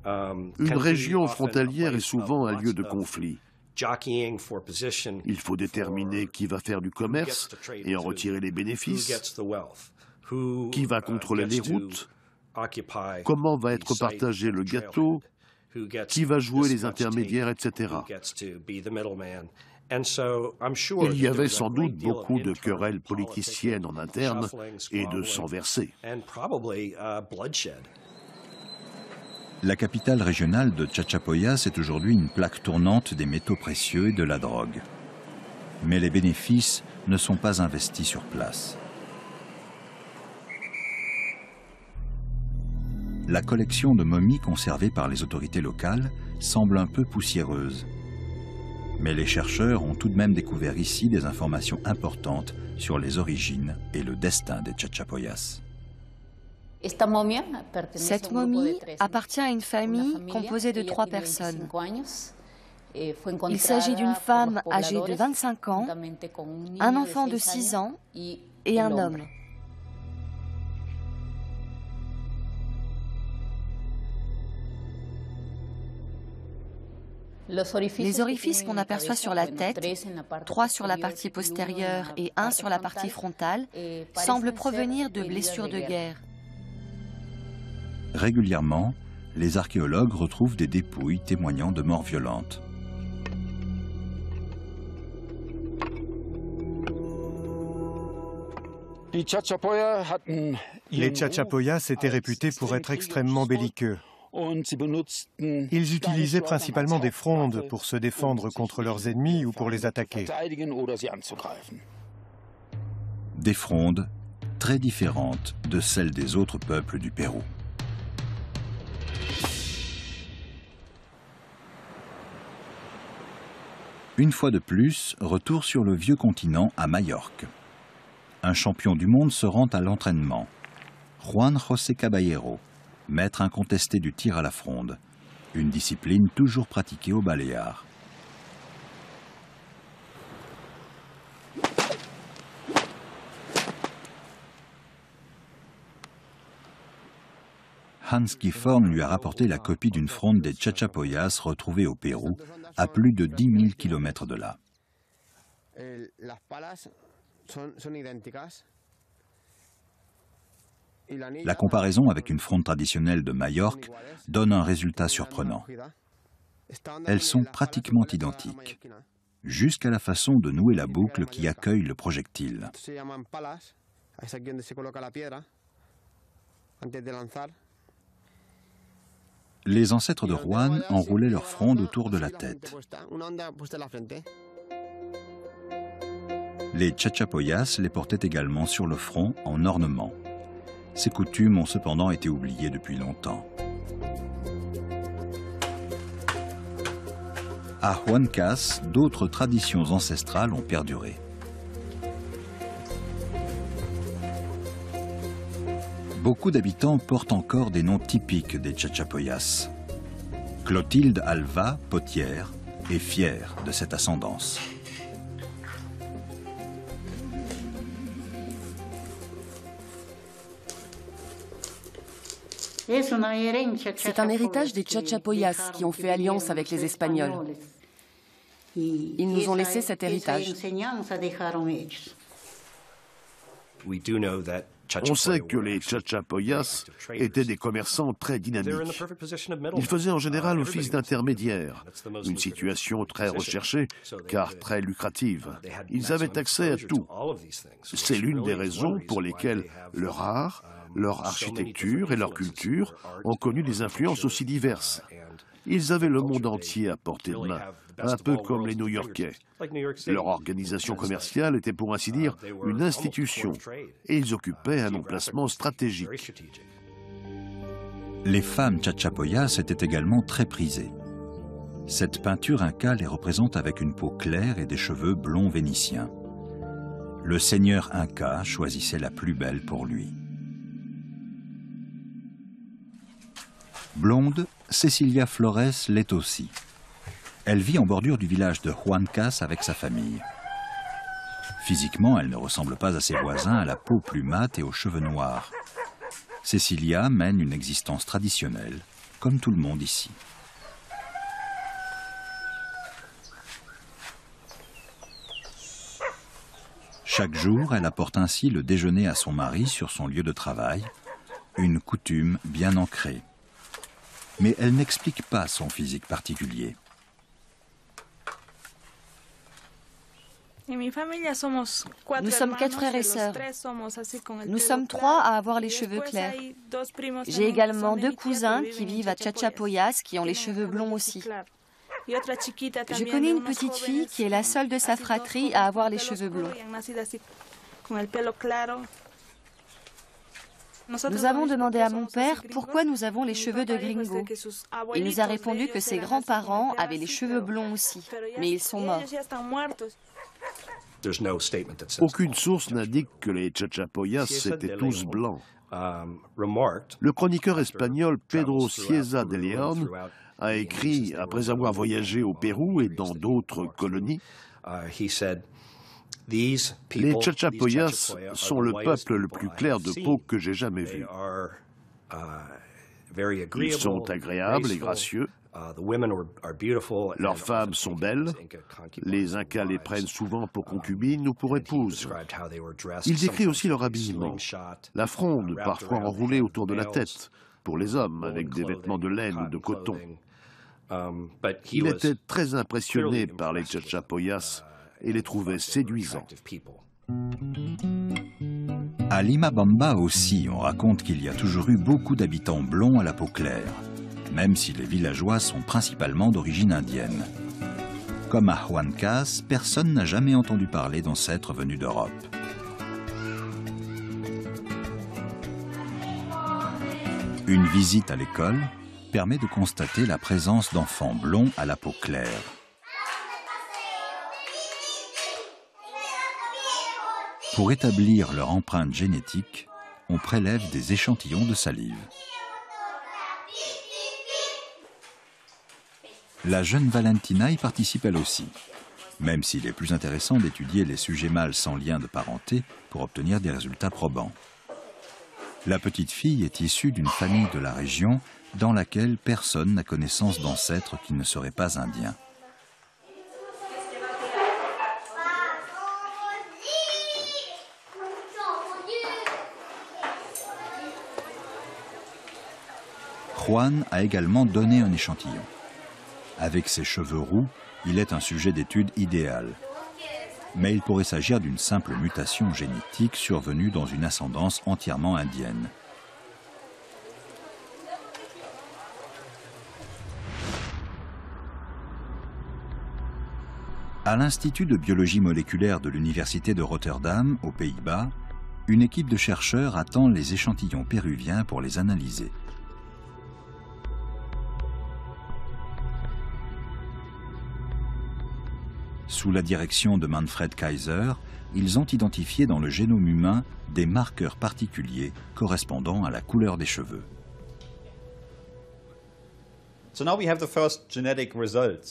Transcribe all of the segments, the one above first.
Une région frontalière est souvent un lieu de conflit. Il faut déterminer qui va faire du commerce et en retirer les bénéfices, qui va contrôler les routes, comment va être partagé le gâteau, qui va jouer les intermédiaires, etc. Il y avait sans doute beaucoup de querelles politiciennes en interne et de sang versé. La capitale régionale de Chachapoyas est aujourd'hui une plaque tournante des métaux précieux et de la drogue. Mais les bénéfices ne sont pas investis sur place. La collection de momies conservée par les autorités locales semble un peu poussiéreuse. Mais les chercheurs ont tout de même découvert ici des informations importantes sur les origines et le destin des Chachapoyas. Cette momie appartient à une famille composée de 3 personnes. Il s'agit d'une femme âgée de 25 ans, un enfant de 6 ans et un homme. Les orifices qu'on aperçoit sur la tête, 3 sur la partie postérieure et 1 sur la partie frontale, semblent provenir de blessures de guerre. Régulièrement, les archéologues retrouvent des dépouilles témoignant de morts violentes. Les Chachapoyas étaient réputés pour être extrêmement belliqueux. Ils utilisaient principalement des frondes pour se défendre contre leurs ennemis ou pour les attaquer. Des frondes très différentes de celles des autres peuples du Pérou. Une fois de plus, retour sur le vieux continent à Majorque. Un champion du monde se rend à l'entraînement. Juan José Caballero, maître incontesté du tir à la fronde, une discipline toujours pratiquée aux Baléares. Hans Gifhorn lui a rapporté la copie d'une fronde des Chachapoyas retrouvée au Pérou, à plus de 10 000 km de là. La comparaison avec une fronde traditionnelle de Majorque donne un résultat surprenant. Elles sont pratiquement identiques, jusqu'à la façon de nouer la boucle qui accueille le projectile. Les ancêtres de Juan enroulaient leur fronde autour de la tête. Les Chachapoyas les portaient également sur le front en ornement. Ces coutumes ont cependant été oubliées depuis longtemps. À Huancas, d'autres traditions ancestrales ont perduré. Beaucoup d'habitants portent encore des noms typiques des Chachapoyas. Clotilde Alva, potière, est fière de cette ascendance. C'est un héritage des Chachapoyas qui ont fait alliance avec les Espagnols. Ils nous ont laissé cet héritage. On sait que les Chachapoyas étaient des commerçants très dynamiques. Ils faisaient en général office d'intermédiaires, une situation très recherchée car très lucrative. Ils avaient accès à tout. C'est l'une des raisons pour lesquelles leur art, leur architecture et leur culture ont connu des influences aussi diverses. Ils avaient le monde entier à portée de main, un peu comme les New-Yorkais. Leur organisation commerciale était pour ainsi dire une institution et ils occupaient un emplacement stratégique. Les femmes Chachapoyas étaient également très prisées. Cette peinture inca les représente avec une peau claire et des cheveux blonds vénitiens. Le seigneur inca choisissait la plus belle pour lui. Blonde, Cecilia Flores l'est aussi. Elle vit en bordure du village de Huancas avec sa famille. Physiquement, elle ne ressemble pas à ses voisins à la peau plus mate et aux cheveux noirs. Cecilia mène une existence traditionnelle, comme tout le monde ici. Chaque jour, elle apporte ainsi le déjeuner à son mari sur son lieu de travail, une coutume bien ancrée. Mais elle n'explique pas son physique particulier. Nous sommes 4 frères et sœurs. Nous sommes 3 à avoir les cheveux clairs. J'ai également 2 cousins qui vivent à Chachapoyas qui ont les cheveux blonds aussi. Je connais une petite fille qui est la seule de sa fratrie à avoir les cheveux blonds. Nous avons demandé à mon père pourquoi nous avons les cheveux de gringo. Il nous a répondu que ses grands-parents avaient les cheveux blonds aussi, mais ils sont morts. Aucune source n'indique que les Chachapoyas étaient tous blancs. Le chroniqueur espagnol Pedro Cieza de León a écrit, après avoir voyagé au Pérou et dans d'autres colonies, les Chachapoyas sont le peuple le plus clair de peau que j'ai jamais vu. Ils sont agréables et gracieux. Leurs femmes sont belles. Les Incas les prennent souvent pour concubines ou pour épouses. Il décrit aussi leur habillement. La fronde, parfois enroulée autour de la tête, pour les hommes, avec des vêtements de laine ou de coton. Il était très impressionné par les Chachapoyas et les trouvait séduisants. À Limabamba aussi, on raconte qu'il y a toujours eu beaucoup d'habitants blonds à la peau claire, même si les villageois sont principalement d'origine indienne. Comme à Huancas, personne n'a jamais entendu parler d'ancêtres venus d'Europe. Une visite à l'école permet de constater la présence d'enfants blonds à la peau claire. Pour établir leur empreinte génétique, on prélève des échantillons de salive. La jeune Valentina y participe elle aussi, même s'il est plus intéressant d'étudier les sujets mâles sans lien de parenté pour obtenir des résultats probants. La petite fille est issue d'une famille de la région dans laquelle personne n'a connaissance d'ancêtres qui ne seraient pas indiens. Juan a également donné un échantillon. Avec ses cheveux roux, il est un sujet d'étude idéal. Mais il pourrait s'agir d'une simple mutation génétique survenue dans une ascendance entièrement indienne. À l'Institut de biologie moléculaire de l'Université de Rotterdam, aux Pays-Bas, une équipe de chercheurs attend les échantillons péruviens pour les analyser. Sous la direction de Manfred Kaiser, ils ont identifié dans le génome humain des marqueurs particuliers correspondant à la couleur des cheveux.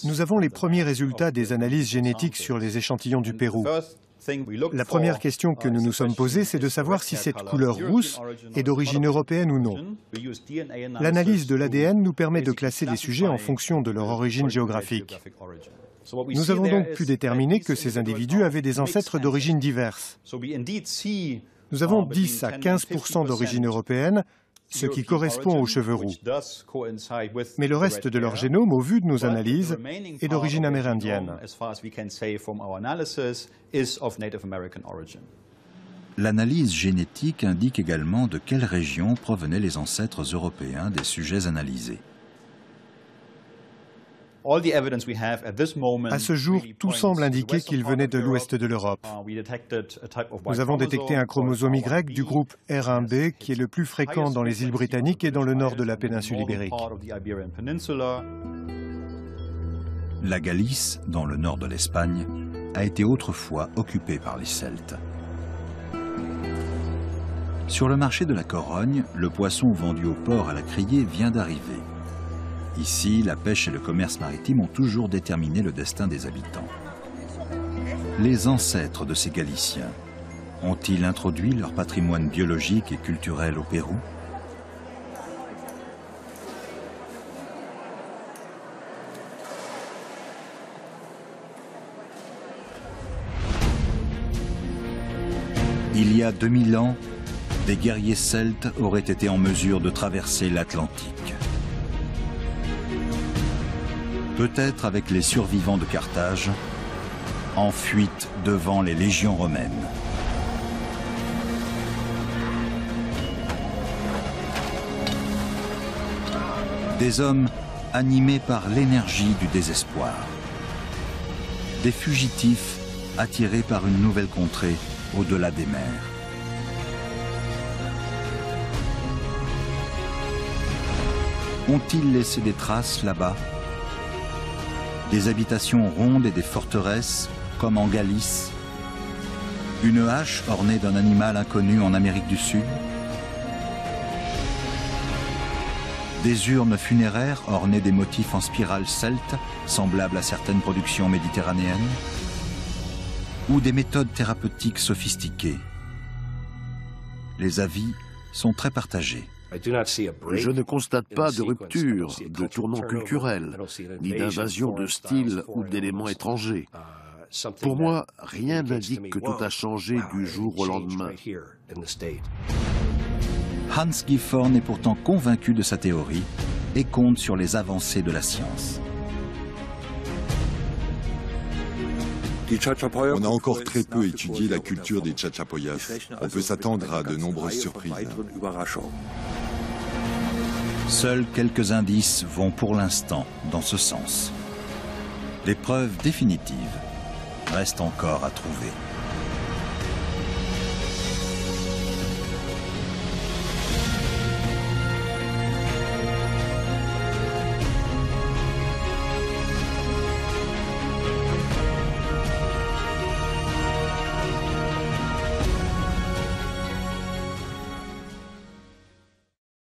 Nous avons les premiers résultats des analyses génétiques sur les échantillons du Pérou. La première question que nous nous sommes posée, c'est de savoir si cette couleur rousse est d'origine européenne ou non. L'analyse de l'ADN nous permet de classer les sujets en fonction de leur origine géographique. Nous avons donc pu déterminer que ces individus avaient des ancêtres d'origines diverses. Nous avons 10 à 15% d'origine européenne, ce qui correspond aux cheveux roux. Mais le reste de leur génome, au vu de nos analyses, est d'origine amérindienne. L'analyse génétique indique également de quelle région provenaient les ancêtres européens des sujets analysés. À ce jour, tout semble indiquer qu'ils venaient de l'ouest de l'Europe. Nous avons détecté un chromosome Y du groupe R1b qui est le plus fréquent dans les îles britanniques et dans le nord de la péninsule ibérique. La Galice, dans le nord de l'Espagne, a été autrefois occupée par les Celtes. Sur le marché de la Corogne, le poisson vendu au port à la criée vient d'arriver. Ici, la pêche et le commerce maritime ont toujours déterminé le destin des habitants. Les ancêtres de ces Galiciens ont-ils introduit leur patrimoine biologique et culturel au Pérou? Il y a 2000 ans, des guerriers celtes auraient été en mesure de traverser l'Atlantique. Peut-être avec les survivants de Carthage, en fuite devant les légions romaines. Des hommes animés par l'énergie du désespoir. Des fugitifs attirés par une nouvelle contrée au-delà des mers. Ont-ils laissé des traces là-bas? Des habitations rondes et des forteresses, comme en Galice? Une hache ornée d'un animal inconnu en Amérique du Sud? Des urnes funéraires ornées des motifs en spirale celte, semblables à certaines productions méditerranéennes? Ou des méthodes thérapeutiques sophistiquées? Les avis sont très partagés. Je ne constate pas de rupture, de tournant culturel, ni d'invasion de style ou d'éléments étrangers. Pour moi, rien n'indique que tout a changé du jour au lendemain. Hans Gifhorn est pourtant convaincu de sa théorie et compte sur les avancées de la science. On a encore très peu étudié la culture des Chachapoyas. On peut s'attendre à de nombreuses surprises. Seuls quelques indices vont pour l'instant dans ce sens. Les preuves définitives restent encore à trouver.